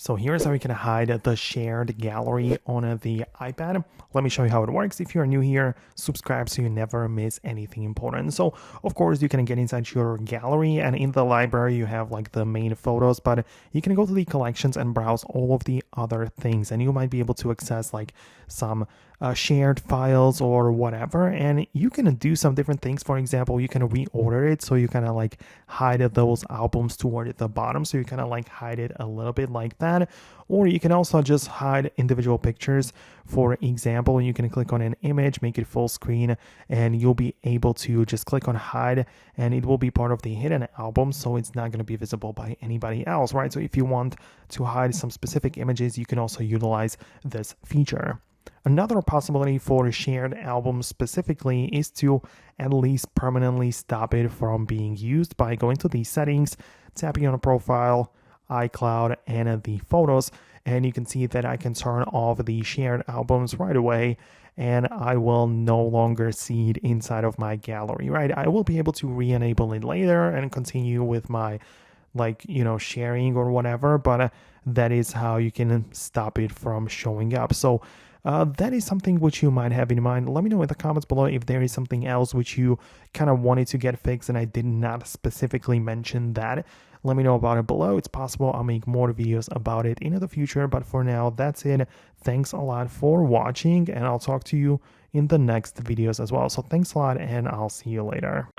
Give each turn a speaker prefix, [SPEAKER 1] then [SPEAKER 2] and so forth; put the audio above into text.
[SPEAKER 1] So here's how you can hide the shared gallery on the iPad. Let me show you how it works. If you're new here, subscribe so you never miss anything important. So of course you can get inside your gallery, and in the library you have like the main photos, but you can go to the collections and browse all of the other things, and you might be able to access like some shared files or whatever, and you can do some different things. For example, you can reorder it, so you kind of like hide those albums toward the bottom, so you kind of like hide it a little bit like that. Or you can also just hide individual pictures. For example, you can click on an image, make it full screen, and you'll be able to just click on hide, and it will be part of the hidden album, so it's not going to be visible by anybody else, right? So if you want to hide some specific images, you can also utilize this feature. Another possibility for shared albums specifically is to at least permanently stop it from being used by going to the settings, tapping on a profile, iCloud, and the photos, and you can see that I can turn off the shared albums right away, and I will no longer see it inside of my gallery, right? I will be able to re-enable it later and continue with my sharing or whatever, but that is how you can stop it from showing up. So that is something which you might have in mind. Let me know in the comments below if there is something else which you kind of wanted to get fixed and I did not specifically mention that. Let me know about it below. It's possible I'll make more videos about it in the future, but for now, that's it. Thanks a lot for watching, and I'll talk to you in the next videos as well. So thanks a lot, and I'll see you later.